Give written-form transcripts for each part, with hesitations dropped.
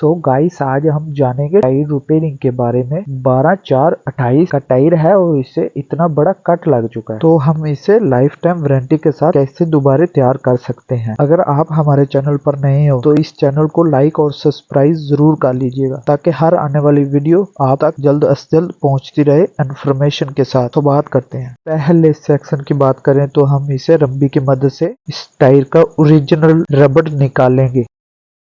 So guys आज हम जानेंगे टायर रिपेयरिंग के बारे में। 12/4/28 का टायर है और इसे इतना बड़ा कट लग चुका है, तो हम इसे लाइफ टाइम वारंटी के साथ कैसे दोबारा तैयार कर सकते हैं। अगर आप हमारे चैनल पर नए हो तो इस चैनल को लाइक और सब्सक्राइब जरूर कर लीजिएगा, ताकि हर आने वाली वीडियो आप तक जल्द से जल्द पहुंचती रहे इन्फॉर्मेशन के साथ। तो बात करते हैं, पहले सेक्शन की बात करें तो हम इसे रंबी की मदद से इस टायर का ओरिजिनल रबड़ निकालेंगे।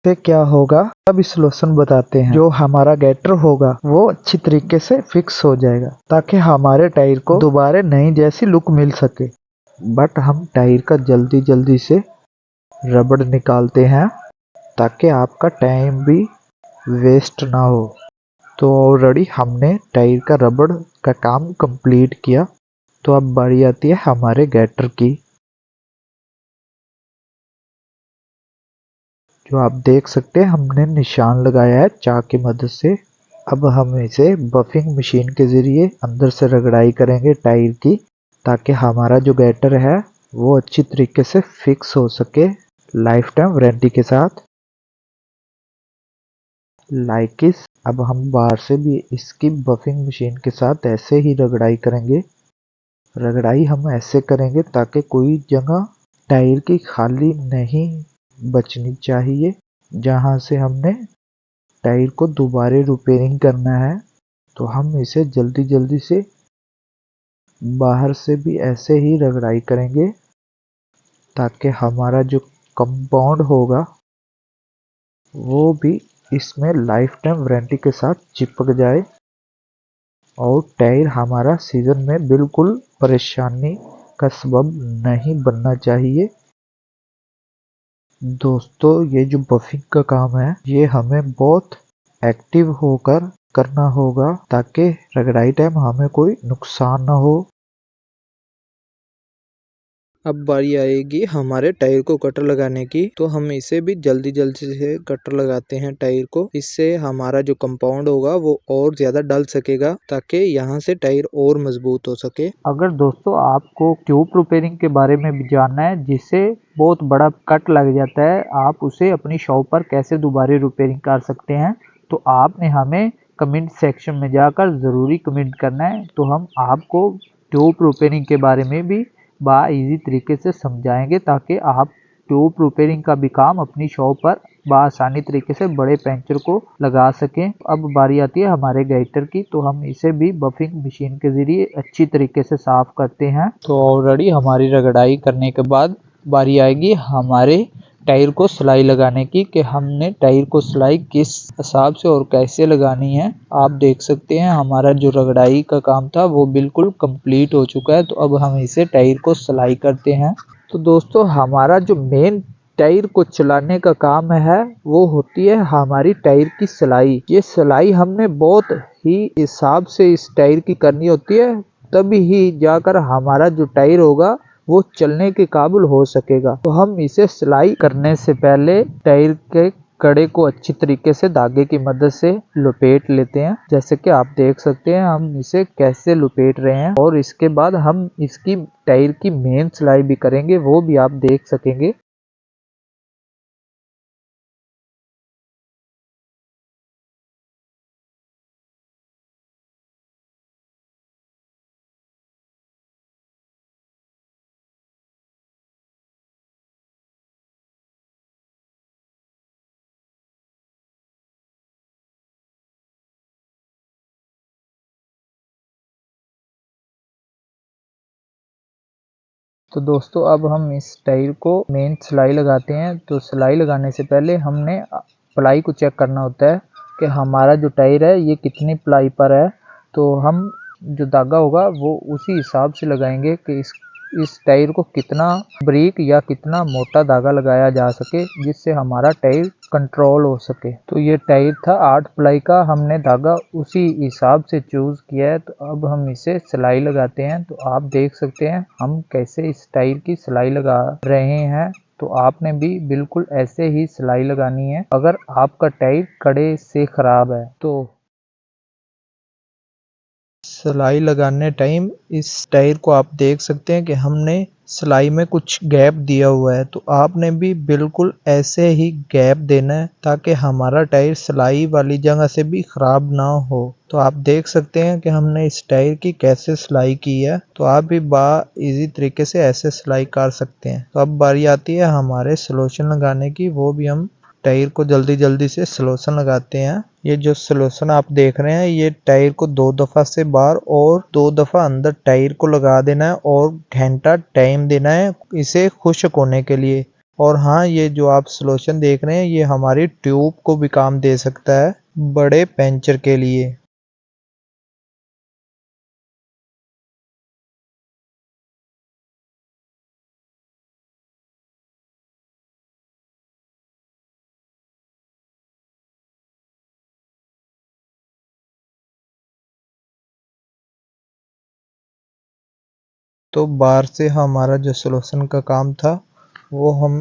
से क्या होगा अब इस सॉल्यूशन बताते हैं। जो हमारा गेटर होगा वो अच्छी तरीके से फिक्स हो जाएगा, ताकि हमारे टायर को दोबारा नई जैसी लुक मिल सके। बट हम टायर का जल्दी से रबड़ निकालते हैं, ताकि आपका टाइम भी वेस्ट ना हो। तो ऑलरेडी हमने टायर का रबड़ का काम कंप्लीट किया। तो अब बारी आती है हमारे गेटर की, जो आप देख सकते हैं हमने निशान लगाया है चाक की मदद से। अब हम इसे बफिंग मशीन के जरिए अंदर से रगड़ाई करेंगे टायर की, ताकि हमारा जो गेटर है वो अच्छी तरीके से फिक्स हो सके लाइफ टाइम वारंटी के साथ। लाइक इस अब हम बाहर से भी इसकी बफिंग मशीन के साथ ऐसे ही रगड़ाई करेंगे। रगड़ाई हम ऐसे करेंगे ताकि कोई जगह टायर की खाली नहीं बचनी चाहिए, जहां से हमने टायर को दोबारा रिपेयरिंग करना है। तो हम इसे जल्दी से बाहर से भी ऐसे ही रगड़ाई करेंगे, ताकि हमारा जो कंपाउंड होगा वो भी इसमें लाइफ टाइम वारंटी के साथ चिपक जाए और टायर हमारा सीजन में बिल्कुल परेशानी का सबब नहीं बनना चाहिए। दोस्तों ये जो बफिंग का काम है ये हमें बहुत एक्टिव होकर करना होगा, ताकि रगड़ाई टाइम हमें कोई नुकसान ना हो। अब बारी आएगी हमारे टायर को कटर लगाने की, तो हम इसे भी जल्दी से कटर लगाते हैं टायर को। इससे हमारा जो कंपाउंड होगा वो और ज्यादा डल सकेगा, ताकि यहाँ से टायर और मजबूत हो सके। अगर दोस्तों आपको ट्यूब रिपेयरिंग के बारे में भी जानना है, जिससे बहुत बड़ा कट लग जाता है, आप उसे अपनी शॉप पर कैसे दोबारा रिपेयरिंग कर सकते हैं, तो आपने हमें कमेंट सेक्शन में जाकर ज़रूरी कमेंट करना है। तो हम आपको ट्यूब रिपेयरिंग के बारे में भी इजी तरीके से समझाएंगे, ताकि आप ट्यूब रिपेयरिंग का भी काम अपनी शॉप पर आसानी तरीके से बड़े पंचर को लगा सकें। अब बारी आती है हमारे गेटर की, तो हम इसे भी बफिंग मशीन के जरिए अच्छी तरीके से साफ करते हैं। तो ऑलरेडी हमारी रगड़ाई करने के बाद बारी आएगी हमारे टायर को सिलाई लगाने की, कि हमने टायर को सिलाई किस हिसाब से और कैसे लगानी है। आप देख सकते हैं हमारा जो रगड़ाई का काम था वो बिल्कुल कंप्लीट हो चुका है। तो अब हम इसे टायर को सिलाई करते हैं। तो दोस्तों हमारा जो मेन टायर को चलाने का काम है वो होती है हमारी टायर की सिलाई। ये सिलाई हमने बहुत ही हिसाब से इस टायर की करनी होती है, तभी ही जाकर हमारा जो टायर होगा वो चलने के काबिल हो सकेगा। तो हम इसे सिलाई करने से पहले टायर के कड़े को अच्छी तरीके से धागे की मदद से लपेट लेते हैं, जैसे कि आप देख सकते हैं हम इसे कैसे लपेट रहे हैं। और इसके बाद हम इसकी टायर की मेन सिलाई भी करेंगे, वो भी आप देख सकेंगे। तो दोस्तों अब हम इस टायर को मेन सिलाई लगाते हैं। तो सिलाई लगाने से पहले हमने प्लाई को चेक करना होता है कि हमारा जो टायर है ये कितनी प्लाई पर है। तो हम जो धागा होगा वो उसी हिसाब से लगाएंगे कि इस टायर को कितना बारीक या कितना मोटा धागा लगाया जा सके, जिससे हमारा टायर कंट्रोल हो सके। तो ये टायर था 8 प्लाई का, हमने धागा उसी हिसाब से चूज किया है। तो अब हम इसे सिलाई लगाते हैं। तो आप देख सकते हैं हम कैसे इस टायर की सिलाई लगा रहे हैं। तो आपने भी बिल्कुल ऐसे ही सिलाई लगानी है अगर आपका टायर कड़े से खराब है। तो सिलाई लगाने टाइम इस टायर को आप देख सकते हैं कि हमने सिलाई में कुछ गैप दिया हुआ है, तो आपने भी बिल्कुल ऐसे ही गैप देना है ताकि हमारा टायर सिलाई वाली जगह से भी खराब ना हो। तो आप देख सकते हैं कि हमने इस टायर की कैसे सिलाई की है, तो आप भी इजी तरीके से ऐसे सिलाई कर सकते हैं। तो अब बारी आती है हमारे सॉल्यूशन लगाने की, वो भी हम टायर को जल्दी जल्दी से सॉल्यूशन लगाते हैं। ये जो सॉल्यूशन आप देख रहे हैं, ये टायर को 2 दफा से बाहर और 2 दफा अंदर टायर को लगा देना है और घंटा टाइम देना है इसे खुश्क होने के लिए। और हाँ, ये जो आप सॉल्यूशन देख रहे हैं, ये हमारी ट्यूब को भी काम दे सकता है बड़े पंचर के लिए। तो बाहर से हमारा जो सॉल्यूशन का काम था वो हम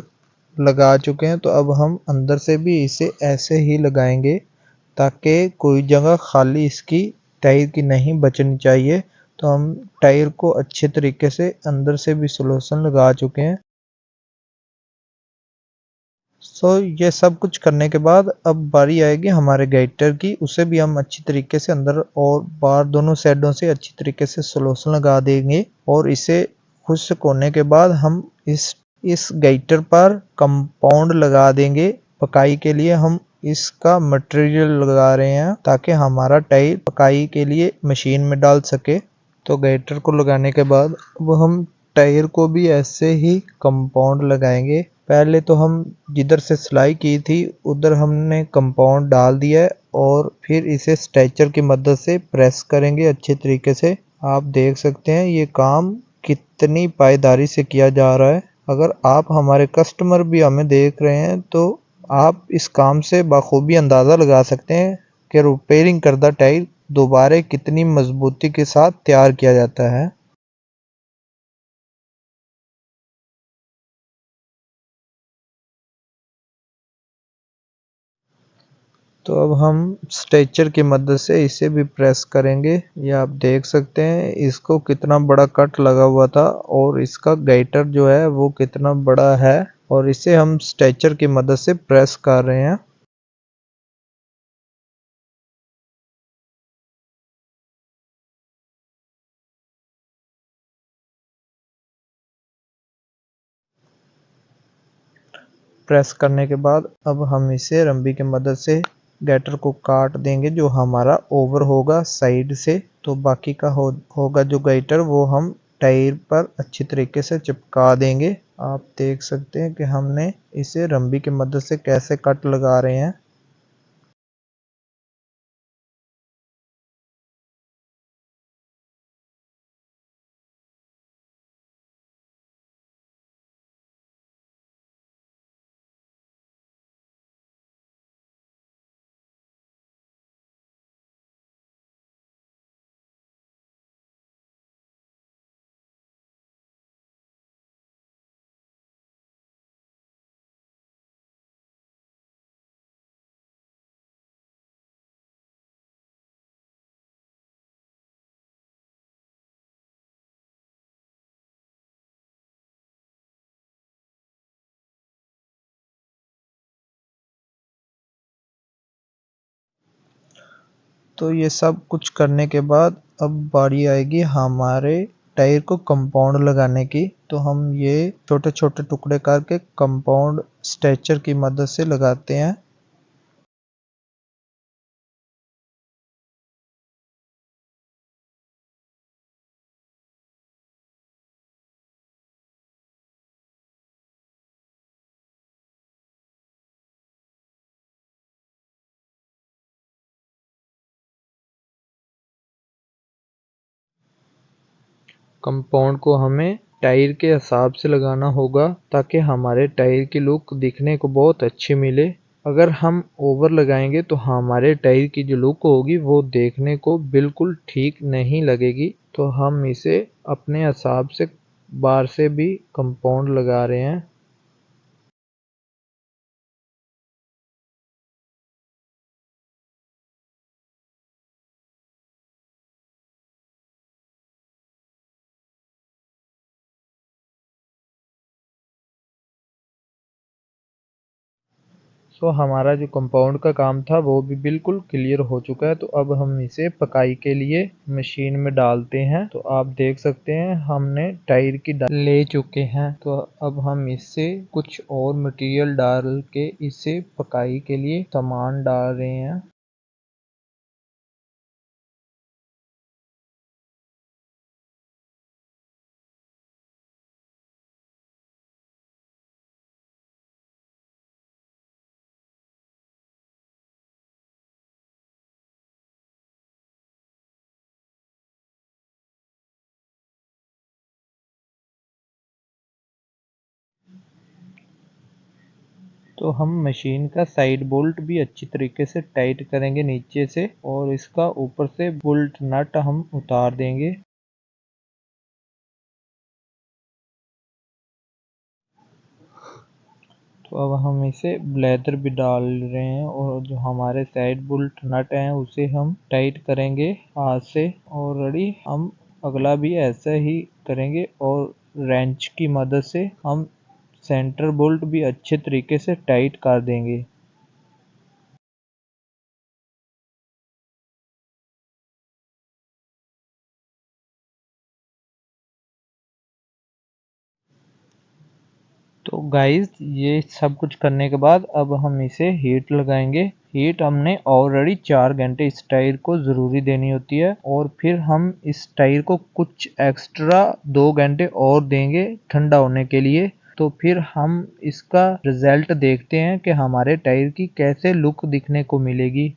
लगा चुके हैं, तो अब हम अंदर से भी इसे ऐसे ही लगाएंगे ताकि कोई जगह खाली इसकी टायर की नहीं बचनी चाहिए। तो हम टायर को अच्छे तरीके से अंदर से भी सॉल्यूशन लगा चुके हैं। सो ये सब कुछ करने के बाद अब बारी आएगी हमारे गाइटर की, उसे भी हम अच्छी तरीके से अंदर और बाहर दोनों साइडों से अच्छी तरीके से सॉल्यूशन लगा देंगे। और इसे खुश्क होने के बाद हम इस गाइटर पर कंपाउंड लगा देंगे। पकाई के लिए हम इसका मटेरियल लगा रहे हैं ताकि हमारा टायर पकाई के लिए मशीन में डाल सके। तो गाइटर को लगाने के बाद अब हम टायर को भी ऐसे ही कंपाउंड लगाएंगे। पहले तो हम जिधर से सिलाई की थी उधर हमने कंपाउंड डाल दिया है और फिर इसे स्ट्रेचर की मदद से प्रेस करेंगे अच्छे तरीके से। आप देख सकते हैं ये काम कितनी पायदारी से किया जा रहा है। अगर आप हमारे कस्टमर भी हमें देख रहे हैं तो आप इस काम से बखूबी अंदाज़ा लगा सकते हैं कि रिपेयरिंग करदा टायर दोबारा कितनी मजबूती के साथ तैयार किया जाता है। तो अब हम स्ट्रेचर की मदद से इसे भी प्रेस करेंगे। ये आप देख सकते हैं इसको कितना बड़ा कट लगा हुआ था और इसका गाइटर जो है वो कितना बड़ा है, और इसे हम स्ट्रेचर की मदद से प्रेस कर रहे हैं। प्रेस करने के बाद अब हम इसे रंबी की मदद से गाइटर को काट देंगे जो हमारा ओवर होगा साइड से। तो बाकी का होगा जो गाइटर वो हम टायर पर अच्छी तरीके से चिपका देंगे। आप देख सकते हैं कि हमने इसे रंबी की मदद से कैसे कट लगा रहे हैं। तो ये सब कुछ करने के बाद अब बारी आएगी हमारे टायर को कंपाउंड लगाने की। तो हम ये छोटे छोटे टुकड़े करके कंपाउंड स्ट्रेचर की मदद से लगाते हैं। कंपाउंड को हमें टायर के हिसाब से लगाना होगा ताकि हमारे टायर की लुक दिखने को बहुत अच्छी मिले। अगर हम ओवर लगाएंगे तो हमारे टायर की जो लुक होगी वो देखने को बिल्कुल ठीक नहीं लगेगी। तो हम इसे अपने हिसाब से बाहर से भी कंपाउंड लगा रहे हैं। तो हमारा जो कंपाउंड का काम था वो भी बिल्कुल क्लियर हो चुका है। तो अब हम इसे पकाई के लिए मशीन में डालते हैं। तो आप देख सकते हैं हमने टायर की ले चुके हैं। तो अब हम इससे कुछ और मटेरियल डाल के इसे पकाई के लिए सामान डाल रहे हैं। तो हम मशीन का साइड बोल्ट भी अच्छी तरीके से टाइट करेंगे नीचे से, और इसका ऊपर से बोल्ट नट हम उतार देंगे। तो अब हम इसे ब्लेडर भी डाल रहे हैं, और जो हमारे साइड बोल्ट नट हैं उसे हम टाइट करेंगे हाथ से। ऑलरेडी हम अगला भी ऐसा ही करेंगे, और रेंच की मदद से हम सेंटर बोल्ट भी अच्छे तरीके से टाइट कर देंगे। तो गाइस ये सब कुछ करने के बाद अब हम इसे हीट लगाएंगे। हीट हमने ऑलरेडी 4 घंटे इस टायर को ज़रूरी देनी होती है, और फिर हम इस टायर को कुछ एक्स्ट्रा 2 घंटे और देंगे ठंडा होने के लिए। तो फिर हम इसका रिजल्ट देखते हैं कि हमारे टायर की कैसे लुक दिखने को मिलेगी।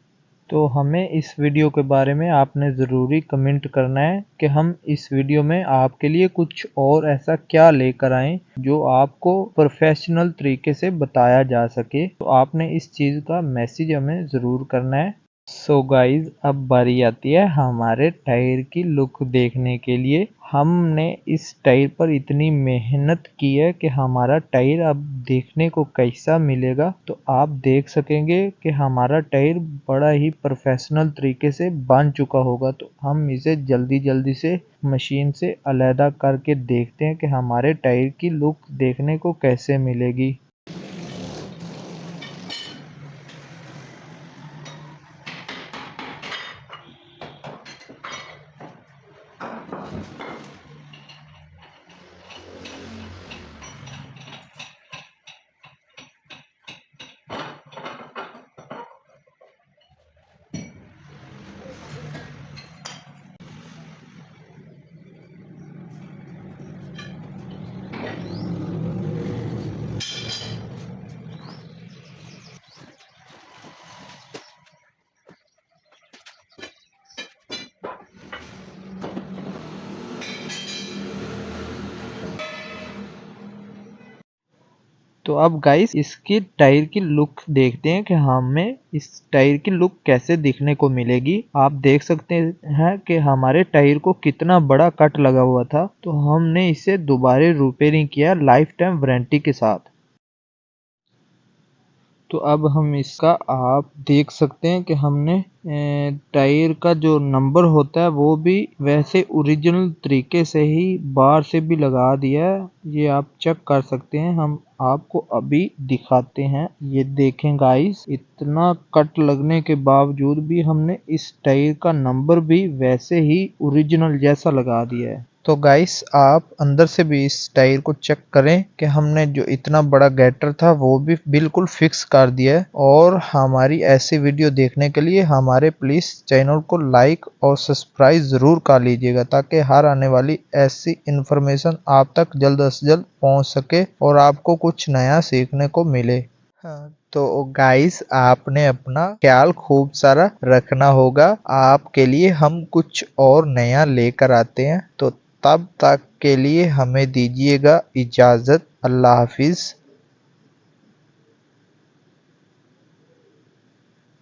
तो हमें इस वीडियो के बारे में आपने ज़रूरी कमेंट करना है कि हम इस वीडियो में आपके लिए कुछ और ऐसा क्या लेकर आएँ जो आपको प्रोफेशनल तरीके से बताया जा सके। तो आपने इस चीज़ का मैसेज हमें ज़रूर करना है। सो गाइज अब बारी आती है हमारे टायर की लुक देखने के लिए। हमने इस टायर पर इतनी मेहनत की है कि हमारा टायर अब देखने को कैसा मिलेगा तो आप देख सकेंगे कि हमारा टायर बड़ा ही प्रोफेशनल तरीके से बन चुका होगा। तो हम इसे जल्दी जल्दी से मशीन से अलहदा करके देखते हैं कि हमारे टायर की लुक देखने को कैसे मिलेगी। तो अब गाइस इसकी टायर की लुक देखते हैं कि हमें इस टायर की लुक कैसे दिखने को मिलेगी। आप देख सकते हैं कि हमारे टायर को कितना बड़ा कट लगा हुआ था। तो हमने इसे दोबारा रिपेयरिंग किया लाइफ टाइम वारंटी के साथ। तो अब हम इसका आप देख सकते हैं कि हमने टायर का जो नंबर होता है वो भी वैसे ओरिजिनल तरीके से ही बाहर से भी लगा दिया है। ये आप चेक कर सकते हैं, हम आपको अभी दिखाते हैं। ये देखें गाइस, इतना कट लगने के बावजूद भी हमने इस टायर का नंबर भी वैसे ही ओरिजिनल जैसा लगा दिया है। तो गाइस आप अंदर से भी इस टायर को चेक करें कि हमने जो इतना बड़ा गैटर था वो भी बिल्कुल फिक्स कर दिया है। और हमारी ऐसी वीडियो देखने के लिए हमारे प्लीज चैनल को लाइक और सब्सक्राइब जरूर कर लीजिएगा, ताकि हर आने वाली ऐसी इंफॉर्मेशन आप तक जल्द से जल्द पहुंच सके और आपको कुछ नया सीखने को मिले। हाँ, तो गाइस आपने अपना ख्याल खूब सारा रखना होगा। आपके लिए हम कुछ और नया लेकर आते हैं। तो तब तक के लिए हमें दीजिएगा इजाजत। अल्लाह हाफिज।